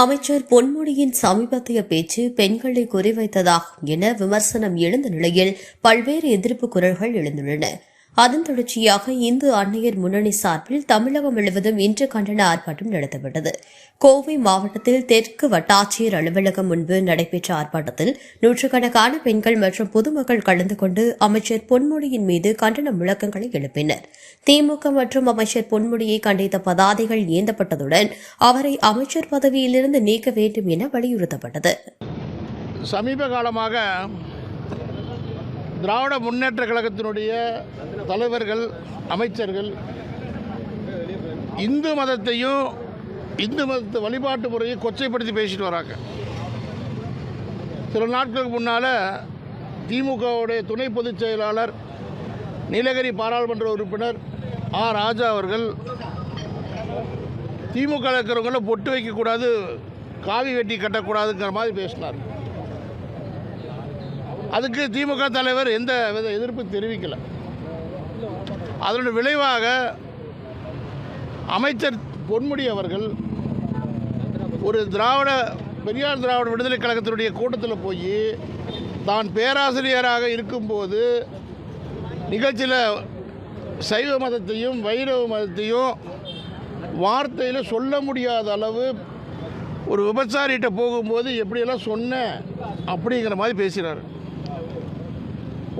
அமைச்சர் பொன்முடியின் சமீபத்திய பேச்சு பெண்களை குறிவைத்ததாகும் என விமர்சனம் எழுந்த நிலையில் பல்வேறு எதிர்ப்பு குரல்கள் எழுந்துள்ளன. அதன் தொடர்ச்சியாக இந்து அன்னையர் முன்னணி சார்பில் தமிழகம் முழுவதும் இன்று கண்டன ஆர்ப்பாட்டம் நடத்தப்பட்டது. கோவை மாவட்டத்தில் தெற்கு வட்டாட்சியர் அலுவலகம் முன்பு நடைபெற்ற ஆர்ப்பாட்டத்தில் நூற்றுக்கணக்கான பெண்கள் மற்றும் பொதுமக்கள் கலந்து கொண்டு அமைச்சர் பொன்முடியின் மீது கண்டன முழக்கங்களை எழுப்பினர். திமுக மற்றும் அமைச்சர் பொன்முடியை கண்டித்த பதாதைகள் ஏந்தப்பட்டதுடன் அவரை அமைச்சர் பதவியிலிருந்து நீக்க வேண்டும் என வலியுறுத்தப்பட்டது. சமீப காலமாக திராவிட முன்னேற்ற கழகத்தினுடைய தலைவர்கள், அமைச்சர்கள் இந்து மதத்தையும் இந்து மதத்து வழிபாட்டு முறையை கொச்சைப்படுத்தி பேசிட்டு வராங்க. சில நாட்களுக்கு முன்னால் திமுகவுடைய துணை பொதுச் செயலாளர், நீலகிரி பாராளுமன்ற உறுப்பினர் ராஜா அவர்கள் திமுக இருக்கிறவங்கள பொட்டு வைக்கக்கூடாது, காவி வெட்டி கட்டக்கூடாதுங்கிற மாதிரி பேசினார். அதுக்கு திமுக தலைவர் எந்த வித எதிர்ப்பு தெரிவிக்கலை. அதனுடைய விளைவாக அமைச்சர் பொன்முடி அவர்கள் ஒரு பெரியார் திராவிட விடுதலை கழகத்தினுடைய கூட்டத்தில் போய் தான் பேராசிரியராக இருக்கும்போது நிகழ்ச்சியில் சைவ மதத்தையும் வைணவ மதத்தையும் வார்த்தையில் சொல்ல முடியாத அளவு ஒரு விபச்சாரிகிட்ட போகும்போது எப்படியெல்லாம் சொன்னேன் அப்படிங்கிற மாதிரி பேசுகிறார்.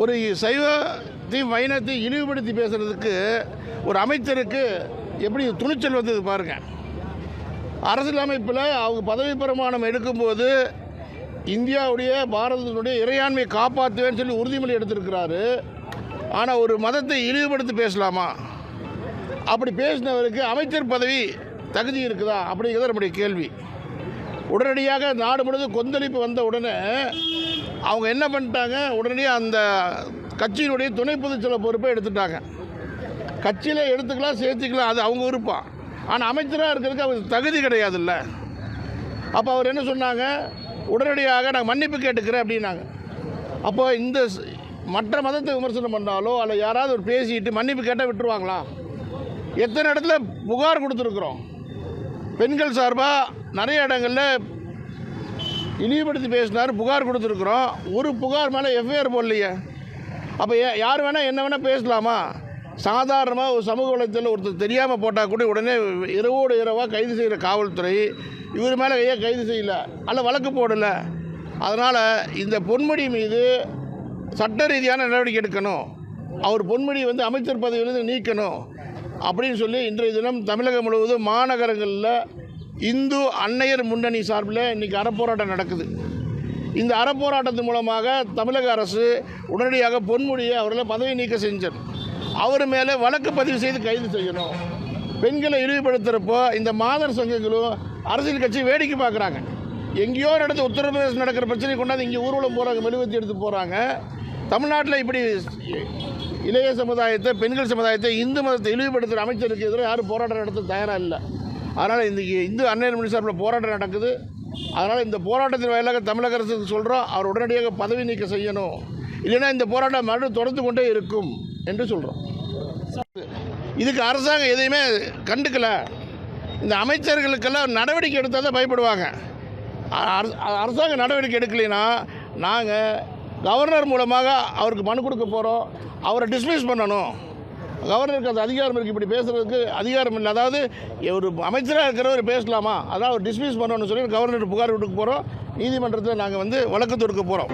ஒரு சைவத்தையும் வைணவத்தையும் இழிவுபடுத்தி பேசுகிறதுக்கு ஒரு அமைச்சருக்கு எப்படி துணிச்சல் வந்தது பாருங்கள். அரசியலமைப்பில் அவங்க பதவி பிரமாணம் எடுக்கும்போது இந்தியாவுடைய பாரதத்தினுடைய இறையாண்மையை காப்பாற்றுவேன்னு சொல்லி உறுதிமொழி எடுத்திருக்கிறாரு. ஆனால் ஒரு மதத்தை இழிவுபடுத்தி பேசலாமா? அப்படி பேசினவருக்கு அமைச்சர் பதவி தகுதி இருக்குதா அப்படிங்கிறத நம்முடைய கேள்வி. உடனடியாக நாடு முழுவதும் கொந்தளிப்பு வந்த உடனே அவங்க என்ன பண்ணிட்டாங்க, உடனடியாக அந்த கட்சியினுடைய துணை பொதுச்செயலாளர் பொறுப்பை எடுத்துட்டாங்க. கட்சியில் எடுத்துக்கலாம், சேர்த்துக்கலாம், அது அவங்க விருப்பம். ஆனால் அமைச்சராக இருக்கிறதுக்கு அவருக்கு தகுதி கிடையாதுல்ல. அப்போ அவர் என்ன சொன்னாங்க, உடனடியாக நான் மன்னிப்பு கேட்டுக்கிறேன் அப்படின்னாங்க. அப்போ இந்த மற்ற மதத்தை விமர்சனம் பண்ணாலோ அல்ல யாராவது ஒரு பேசிட்டு மன்னிப்பு கேட்டால் விட்டுருவாங்களா? எத்தனை இடத்துல புகார் கொடுத்துருக்குறோம். பெண்கள் சார்பாக நிறைய இடங்களில் இழிவுபடுத்தி பேசினார், புகார் கொடுத்துருக்குறோம். ஒரு புகார் மேலே எஃப்ஐஆர் போடலையே. அப்போ யார் வேணால் என்ன வேணால் பேசலாமா? சாதாரணமாக ஒரு சமூக வலைத்தளத்தில் ஒருத்தர் தெரியாமல் போட்டால் கூட உடனே இரவோடு இரவாக கைது செய்கிற காவல்துறை இவர் மேலே ஏன் கைது செய்யலை அல்ல வழக்கு போடலை? அதனால் இந்த பொன்முடி மீது சட்ட ரீதியான நடவடிக்கை எடுக்கணும். அவர் பொன்முடி அமைச்சர் பதவியிலிருந்து நீக்கணும் அப்படின்னு சொல்லி இன்றைய தினம் தமிழகம் முழுவதும் மாநகரங்களில் இந்து அன்னையர் முன்னணி சார்பில் இன்றைக்கி அறப்போராட்டம் நடக்குது. இந்த அறப்போராட்டத்தின் மூலமாக தமிழக அரசு உடனடியாக பொன்முடியை அவர்களை பதவி நீக்க செஞ்சது. அவர் மேலே வழக்கு பதிவு செய்து கைது செய்யணும். பெண்களை இழிவுபடுத்துகிறப்போ இந்த மாதர் சங்கங்களும் அரசியல் கட்சி வேடிக்கை பார்க்குறாங்க. எங்கேயோ நடந்து உத்தரப்பிரதேசம் நடக்கிற பிரச்சனை கொண்டாந்து இங்கே ஊர்வலம் போகிறாங்க, மெழுகுவர்த்தி எடுத்து போகிறாங்க. தமிழ்நாட்டில் இப்படி இளைய சமுதாயத்தை, பெண்கள் சமுதாயத்தை, இந்து மதத்தை இழிவுபடுத்துகிற அமைச்சருக்கு எதிராக யாரும் போராட்டம் நடத்த தயாராக இல்லை. அதனால் இன்றைக்கி இந்து அன்னையர் முன்னணி சார்பில் போராட்டம் நடக்குது. அதனால் இந்த போராட்டத்தின் வாயிலாக தமிழக அரசுக்கு சொல்கிறோம், அவர் உடனடியாக பதவி நீக்கம் செய்யணும். இல்லைன்னா இந்த போராட்டம் மறுபடியும் தொடர்ந்து கொண்டே இருக்கும் என்று சொல்கிறோம். இதுக்கு அரசாங்கம் எதையுமே கண்டுக்கலை. இந்த அமைச்சர்களுக்கெல்லாம் நடவடிக்கை எடுத்தால் தான் பயப்படுவாங்க. அரசாங்கம் நடவடிக்கை எடுக்கலைன்னா நாங்கள் கவர்னர் மூலமாக அவருக்கு மனு கொடுக்க போகிறோம். அவரை டிஸ்மிஸ் பண்ணணும். கவர்னருக்கு அந்த அதிகாரம் இருக்குது, இப்படி பேசுகிறதுக்கு அதிகாரம் இல்லை. அதாவது ஒரு அமைச்சராக இருக்கிறவர் பேசலாமா, அதாவது அவர் டிஸ்மிஸ் பண்ணணும்னு சொல்லி கவர்னர் புகார் கொடுக்க போகிறோம். நீதிமன்றத்தில் நாங்கள் வழக்கு தொடுக்க போகிறோம்.